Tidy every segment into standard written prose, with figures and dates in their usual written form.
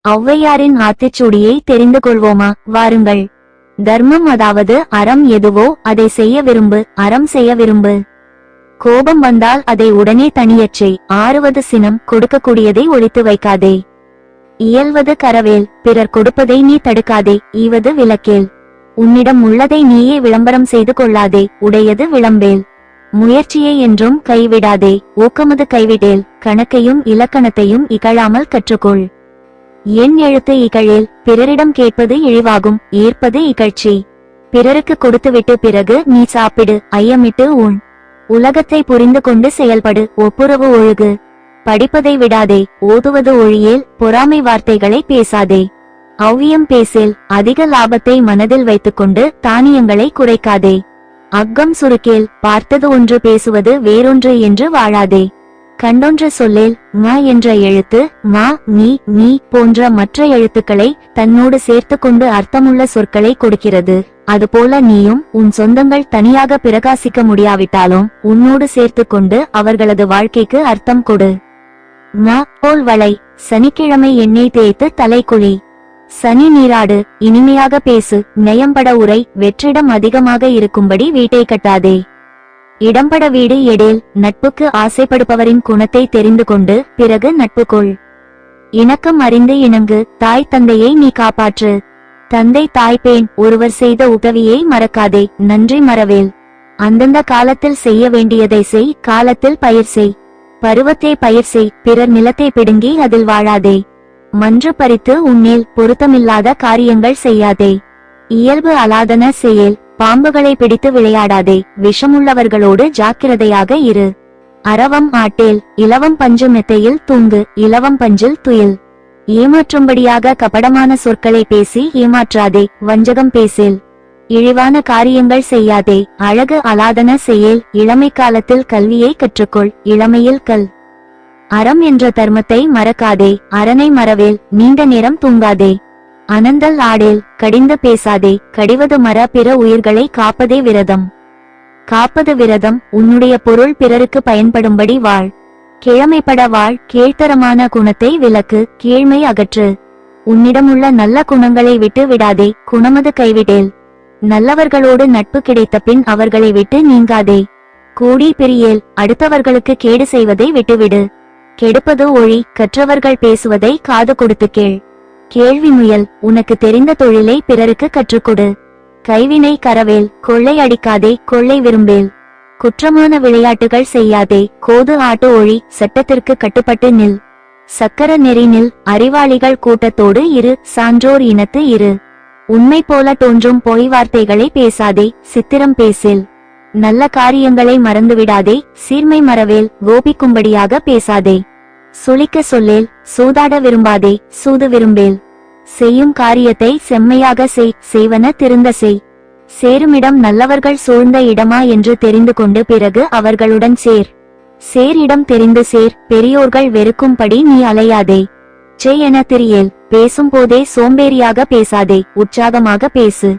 ஔவையாரின் ஆத்திச்சூடியை தெரிந்து கொள்வோமா? வாருங்கள். தர்மம், அதாவது அறம் எதுவோ அதை செய்ய விரும்பு, அறம் செய்ய விரும்பு. கோபம் வந்தால் அதை உடனே தணியச் செய். ஆறுவது சினம், கொடுக்கக்கூடியதை ஒளித்து வைக்காதே. இயல்வது கரவேல், பிறர் கொடுப்பதை நீ தடுக்காதே. ஈவது விளக்கேல், உன்னிடம் உள்ளதை நீயே விளம்பரம் செய்து கொள்ளாதே. உடையது விளம்பேல், முயற்சியை என்றும் கைவிடாதே. ஊக்கமது கைவிடேல், கணக்கையும் இலக்கணத்தையும் இகழாமல் கற்றுக்கொள். என் எழுத்து இகழேல், பிறரிடம் கேட்பது இழிவாகும், ஏற்பது இகழ்ச்சி. பிறருக்கு கொடுத்துவிட்டு பிறகு நீ சாப்பிடு, ஐயமிட்டு உண். உலகத்தை புரிந்து கொண்டு செயல்படு, ஒப்புரவு ஒழுகு. படிப்பதை விடாதே, ஓதுவது ஒழியேல். பொறாமை வார்த்தைகளை பேசாதே. ஔவியம் பேசேல், அதிக லாபத்தை மனதில் வைத்துக்கொண்டு தானியங்களை குறைக்காதே. அக்கம் சுருக்கேல், பார்த்தது ஒன்று பேசுவது வேறொன்று என்று வாழாதே. கண்டொன்று சொல்லேல், ம என்ற எழுத்து மா, மீ போன்ற மற்ற எழுத்துக்களை தன்னோடு சேர்த்து கொண்டு அர்த்தமுள்ள சொற்களை கொடுக்கிறது. அதுபோல நீயும் உன் சொந்தங்கள் தனியாக பிரகாசிக்க முடியாவிட்டாலும் உன்னோடு சேர்த்து கொண்டு அவர்களது வாழ்க்கைக்கு அர்த்தம் கொடு. ம போல் வளை, சனிக்கிழமை எண்ணெய் தேய்த்து தலை குளி. சனி நீராடு, இனிமையாக பேசு, நயம்பட உரை. வெற்றிடம் அதிகமாக இருக்கும்படி வீட்டை கட்டாதே. இடம்பட வீடு எடேல், நட்புக்கு ஆசைப்படுபவரின் குணத்தை தெரிந்து கொண்டு பிறகு நட்பு கொள். இணக்கம் அறிந்து இணங்கு, தாய் தந்தையை நீ காப்பாற்று. தந்தை தாய்பேன், ஒருவர் செய்த உதவியை மறக்காதே. நன்றி மறவேல், அந்தந்த காலத்தில் செய்ய வேண்டியதை செய். காலத்தில் பயிர் செய், பருவத்தே பயிர் செய். பிறர் நிலத்தை பிடுங்கி அதில் வாழாதே. மன்று பறித்து உன்னேல், பொருத்தமில்லாத காரியங்கள் செய்யாதே. இயல்பு அலாதன செயல், பாம்புகளை பிடித்து விளையாடாதே. விஷமுள்ளவர்களோடு ஜாக்கிரதையாக இரு. அரவம் ஆட்டேல், இலவம் பஞ்சு மெத்தையில் தூங்கு, இலவம் பஞ்சில் துயில். ஏமாற்றும்படியாக கபடமான சொற்களை பேசி ஏமாற்றாதே. வஞ்சகம் பேசேல், இழிவான காரியங்கள் செய்யாதே. அழகு அலாதன செயல், இளமை காலத்தில் கல்வியை கற்றுக்கொள். இளமையில் கல். அறம் என்ற தர்மத்தை மறக்காதே. அரணை மறவேல், நீண்ட நேரம் தூங்காதே. அனந்தல் ஆடேல், கடிந்து பேசாதே. கடிவது மற, பிற உயிர்களை காப்பதே விரதம். காப்பது விரதம், உன்னுடைய பொருள் பிறருக்கு பயன்படும்படி வாழ். கிழமைப்பட வாழ், கீழ்த்தரமான குணத்தை விலக்கு, கீழ்மை அகற்று. உன்னிடமுள்ள நல்ல குணங்களை விட்டு விடாதே. குணமது கைவிடேல், நல்லவர்களோடு நட்பு கிடைத்த பின் அவர்களை விட்டு நீங்காதே. கூடி பிரியேல், அடுத்தவர்களுக்கு கேடு செய்வதை விட்டுவிடு. கெடுப்பது ஒழி, கற்றவர்கள் பேசுவதை காது கொடுத்து கேள். கேள்வி முயல், உனக்கு தெரிந்த தொழிலை பிறருக்கு கற்றுக்கொடு. கைவினை கரவேல், கொள்ளை அடிக்காதே. கொள்ளை விரும்பேல், குற்றமான விளையாட்டுகள் செய்யாதே. கோது ஆட்டு ஒழி, சட்டத்திற்கு கட்டுப்பட்டு நில். சக்கர நெறி நில், அறிவாளிகள் கூட்டத்தோடு இரு. சான்றோர் இனத்து இரு. உண்மை போல தோன்றும் பொய் வார்த்தைகளை பேசாதே. சித்திரம் பேசேல், நல்ல காரியங்களை மறந்துவிடாதே. சீர்மை மறவேல், கோபிக்கும்படியாக பேசாதே. சுளிக்க சொல்லேல், சூதாட விரும்பாதே. சூது விரும்பேல், செய்யும் காரியத்தை செம்மையாக செய். செய்வன திருந்த செய். சேருமிடம் நல்லவர்கள் சூழ்ந்த இடமா என்று தெரிந்து கொண்டு பிறகு அவர்களுடன் சேர். சேரிடம் தெரிந்து சேர். பெரியோர்கள் வெறுக்கும்படி நீ அலையாதே. செய் என திரியேல், பேசும் போதே சோம்பேறியாக பேசாதே. உற்சாகமாக பேசு.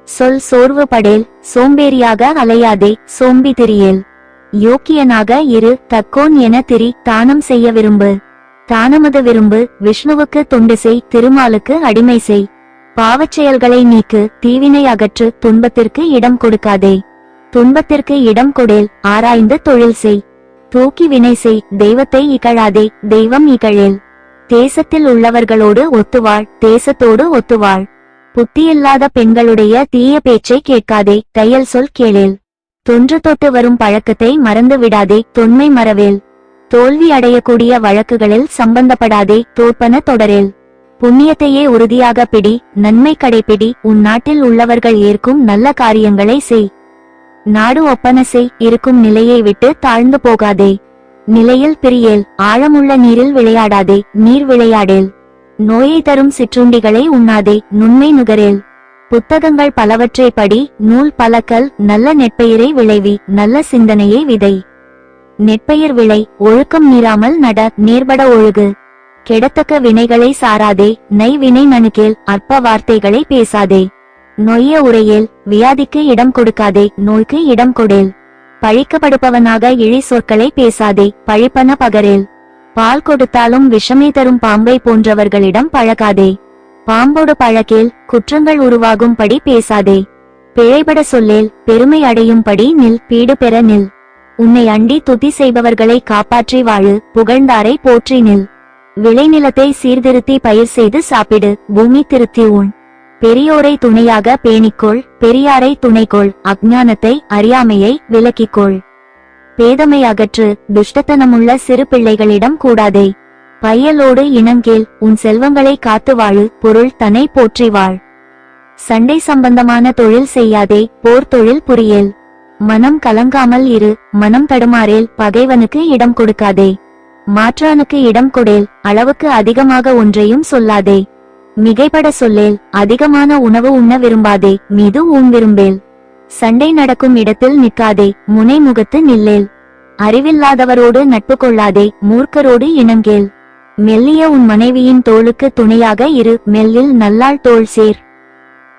சொல் சோர்வு படேல், சோம்பேறியாக அலையாதே. சோம்பி திரியேல், யோக்கியனாக இரு. தக்கோன் என திரி. தானம் செய்ய விரும்பு, தானமது விரும்பு. விஷ்ணுவுக்கு தொண்டு செய், திருமாலுக்கு அடிமை செய். பாவச் செயல்களை நீக்கு, தீவினை அகற்று. துன்பத்திற்கு இடம் கொடுக்காதே. துன்பத்திற்கு இடம் கொடேல், ஆராய்ந்து தொழில் செய். தூக்கி வினை செய், தெய்வத்தை இகழாதே. தெய்வம் இகழேல், தேசத்தில் உள்ளவர்களோடு ஒத்துவாழ். தேசத்தோடு ஒத்துவாழ். புத்தியில்லாத பெண்களுடைய தீய பேச்சை கேட்காதே. தையல் சொல் கேளேல், தொன்று தொட்டு வரும் பழக்கத்தை மறந்து விடாதே. தொன்மை மறவேல், தோல்வி அடையக்கூடிய வழக்குகளில் சம்பந்தப்படாதே. தோற்பன தொடரேல், புண்ணியத்தையே உறுதியாக பிடி. நன்மை கடைபிடி. உன் நாட்டில் உள்ளவர்கள் ஏற்கும் நல்ல காரியங்களை செய். நாடு ஒப்பன செய். இருக்கும் நிலையை விட்டு தாழ்ந்து போகாதே. நிலையில் பிரியேல், ஆழமுள்ள நீரில் விளையாடாதே. நீர் விளையாடேல், நோயை தரும் சிற்றுண்டிகளை உண்ணாதே. நுண்மை நுகரேல், புத்தகங்கள் பலவற்றை படி. நூல் பலக்கல், நல்ல நெற்பயிரை விளைவி. நல்ல சிந்தனையை விதை. நெற்பயிர் விளை, ஒழுக்கம் மீறாமல் நட. நேர்பட ஒழுகு, கெடத்தக்க வினைகளை சாராதே. நை வினை நணுகேல், அற்ப வார்த்தைகளை பேசாதே. நொய்ய உரையேல், வியாதிக்கு இடம் கொடுக்காதே. நோய்க்கு இடம் கொடேல், பழிக்கப்படுபவனாக இழி சொற்களை பேசாதே. பழிப்பன பகரேல், பால் கொடுத்தாலும் விஷமே தரும் பாம்பை போன்றவர்களிடம் பழகாதே. பாம்போடு பழக்கேல் குற்றங்கள் உருவாகும்படி பேசாதே. பிழைபட சொல்லேல் பெருமை அடையும்படி நில், பீடு பெற நில். உன்னை அண்டி துதி செய்பவர்களை காப்பாற்றி வாழு, புகழ்ந்தாரை போற்றி நில். விளைநிலத்தை சீர்திருத்தி பயிர் செய்து சாப்பிடு, பூமி திருத்தி உண். பெரியோரை துணையாக பேணிக்கொள், பெரியாரை துணைக்கொள். அஞ்ஞானத்தை அறியாமையை விலக்கிக்கொள். பேதமை அகற்று, துஷ்டத்தனமுள்ள சிறு பிள்ளைகளிடம் கூடாதே. பையலோடு இணங்கேல், உன் செல்வங்களை காத்து வாழு, பொருள் தன்னை போற்றி வாழ். சண்டை சம்பந்தமான தொழில் செய்யாதே, போர் தொழில் புரியேல். மனம் கலங்காமல் இரு, மனம் தடுமாறேல் பகைவனுக்கு இடம் கொடுக்காதே. மாற்றானுக்கு இடம் கொடேல், அளவுக்கு அதிகமாக ஒன்றையும் சொல்லாதே. மிகைப்பட சொல்லேல், அதிகமான உணவு உண்ண விரும்பாதே, மீது ஊன் விரும்பேல். சண்டை நடக்கும் இடத்தில் நிற்காதே, முனை முகத்து நில்லேல். அறிவில்லாதவரோடு நட்பு கொள்ளாதே, மூர்க்கரோடு இணங்கேல். மெல்லிய உன் மனைவியின் தோளுக்கு துணையாக இரு, மெல்லில் நல்லாள் தோள் சேர்.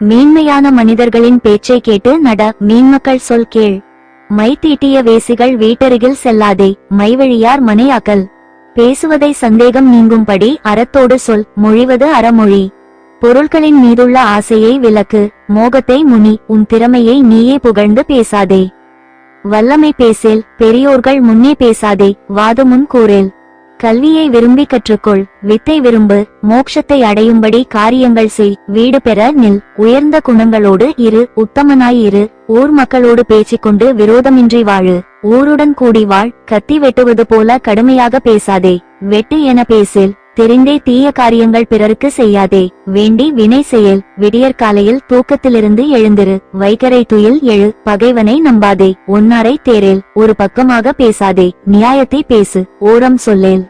மேன்மையான மனிதர்களின் பேச்சை கேட்டு நட, மீன்மக்கள் சொல் கேள். மை தீட்டிய வேசிகள் வீட்டருகில் செல்லாதே, மைவழியார் மனை அகல். பேசுவதை சந்தேகம் நீங்கும்படி அறத்தோடு சொல், மொழிவது அறமொழி. பொருள்களின் மீதுள்ள ஆசையை விலக்கு, மோகத்தை முனி. உன் திறமையை நீயே புகழ்ந்து பேசாதே. வல்லமை பேசேல், பெரியோர்கள் முன்னே பேசாதே, வாதுமுன் கூறேல். கல்வியை விரும்பி கற்றுக்கொள், வித்தை விரும்பு. மோட்சத்தை அடையும்படி காரியங்கள் செய், வீடு பெற நில். உயர்ந்த குணங்களோடு இரு, உத்தமனாய் இரு. ஊர் மக்களோடு பேசிக்கொண்டு விரோதமின்றி வாழு, ஊருடன் கூடி வாழ். கத்தி வெட்டுவது போல கடுமையாக பேசாதே, வெட்டு என பேசேல். தெரிந்தே தீய காரியங்கள் பிறருக்கு செய்யாதே, வேண்டி வினை செயல். விடியற்காலையில் தூக்கத்திலிருந்து எழுந்திரு, வைகரை துயில் எழு. பகைவனை நம்பாதே, ஒன்னாரை தேரேல். ஒரு பக்கமாக பேசாதே, நியாயத்தை பேசு, ஓரம் சொல்லேல்.